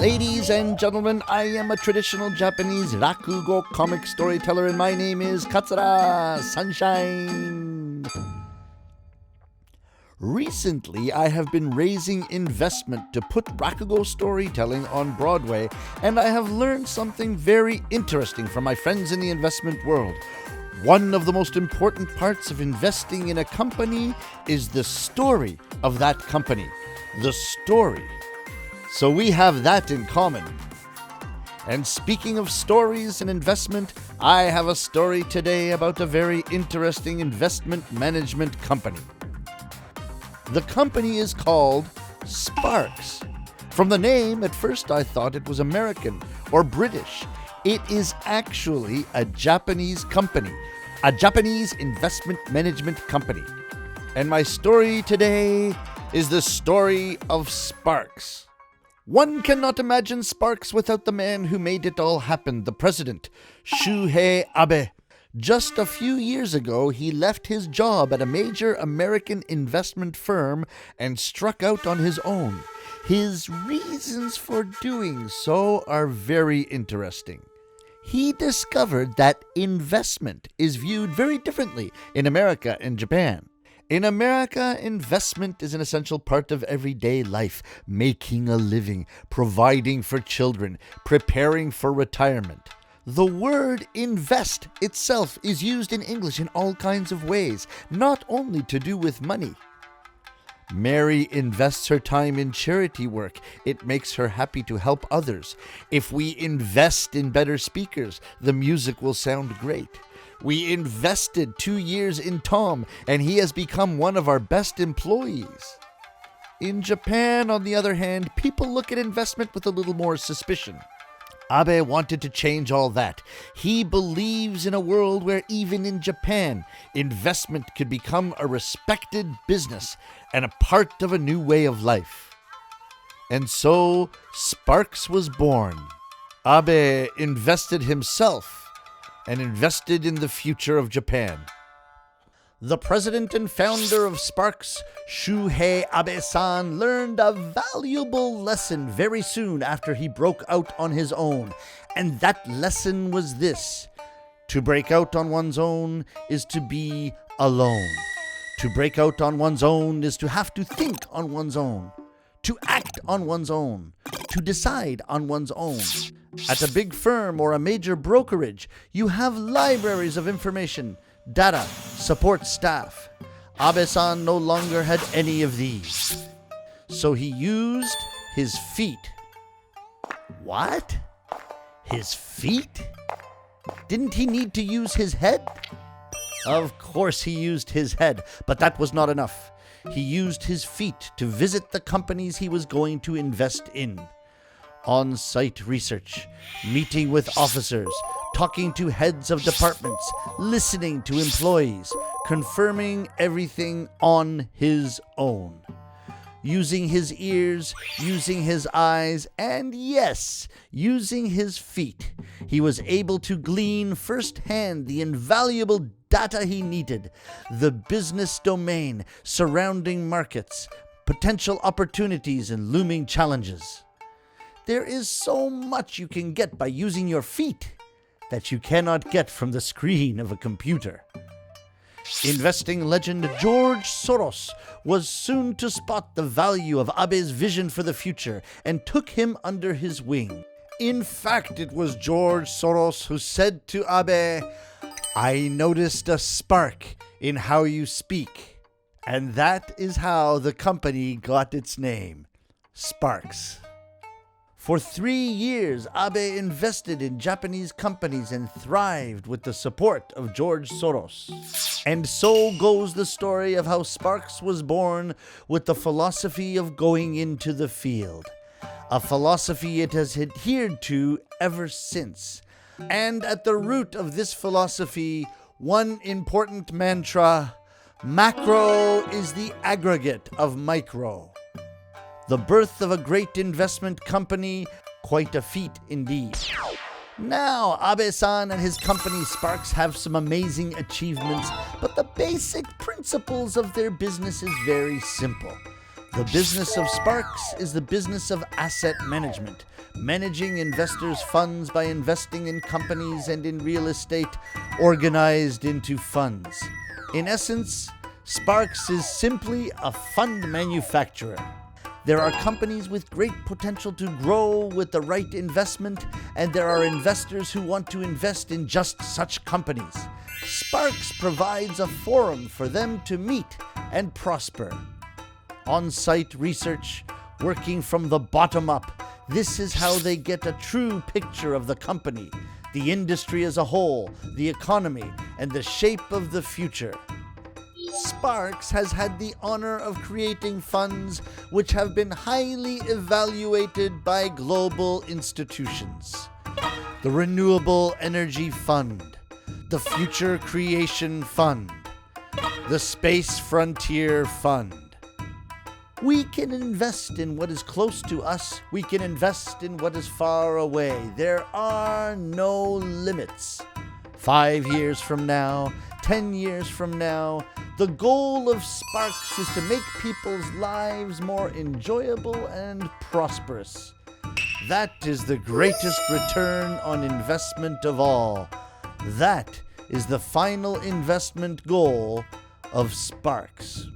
Ladies and gentlemen, I am a traditional Japanese rakugo comic storyteller, and my name is Katsura Sunshine. Recently, I have been raising investment to put rakugo storytelling on Broadway, and I have learned something very interesting from my friends in the investment world. One of the most important parts of investing in a company is the story of that company. The story. So we have that in common. And speaking of stories and investment, I have a story today about a very interesting investment management company. The company is called Sparks. From the name, at first I thought it was American or British. It is actually a Japanese company, a Japanese investment management company. And my story today is the story of Sparks. One cannot imagine Sparks without the man who made it all happen, the president, Shuhei Abe. Just a few years ago, he left his job at a major American investment firm and struck out on his own. His reasons for doing so are very interesting. He discovered that investment is viewed very differently in America and Japan. In America, investment is an essential part of everyday life, making a living, providing for children, preparing for retirement. The word invest itself is used in English in all kinds of ways, not only to do with money. Mary invests her time in charity work. It makes her happy to help others. If we invest in better speakers, the music will sound great. We invested 2 years in Tom, and he has become one of our best employees. In Japan, on the other hand, people look at investment with a little more suspicion. Abe wanted to change all that. He believes in a world where even in Japan, investment could become a respected business and a part of a new way of life. And so, Sparks was born. Abe invested himself and invested in the future of Japan. The president and founder of Sparks, Shuhei Abe-san, learned a valuable lesson very soon after he broke out on his own. And that lesson was this: to break out on one's own is to be alone. To break out on one's own is to have to think on one's own, to act on one's own, to decide on one's own. At a big firm or a major brokerage, you have libraries of information, data, support staff. Abe-san no longer had any of these. So he used his feet. What? His feet? Didn't he need to use his head? Of course he used his head, but that was not enough. He used his feet to visit the companies he was going to invest in. On-site research, meeting with officers, talking to heads of departments, listening to employees, confirming everything on his own. Using his ears, using his eyes, and yes, using his feet, he was able to glean firsthand the invaluable data he needed, the business domain, surrounding markets, potential opportunities, and looming challenges. There is so much you can get by using your feet that you cannot get from the screen of a computer. Investing legend George Soros was soon to spot the value of Abe's vision for the future and took him under his wing. In fact, it was George Soros who said to Abe, "I noticed a spark in how you speak." And that is how the company got its name, Sparks. For 3 years, Abe invested in Japanese companies and thrived with the support of George Soros. And so goes the story of how Sparks was born, with the philosophy of going into the field. A philosophy it has adhered to ever since. And at the root of this philosophy, one important mantra: macro is the aggregate of micro. The birth of a great investment company, quite a feat indeed. Now, Abe-san and his company Sparks have some amazing achievements, but the basic principles of their business is very simple. The business of Sparks is the business of asset management, managing investors' funds by investing in companies and in real estate organized into funds. In essence, Sparks is simply a fund manufacturer. There are companies with great potential to grow with the right investment, and there are investors who want to invest in just such companies. Sparks provides a forum for them to meet and prosper. On-site research, working from the bottom up, this is how they get a true picture of the company, the industry as a whole, the economy, and the shape of the future. Sparks has had the honor of creating funds which have been highly evaluated by global institutions. The Renewable Energy Fund, the Future Creation Fund, the Space Frontier Fund. We can invest in what is close to us. We can invest in what is far away. There are no limits. 5 years from now, 10 years from now, the goal of Sparks is to make people's lives more enjoyable and prosperous. That is the greatest return on investment of all. That is the final investment goal of Sparks.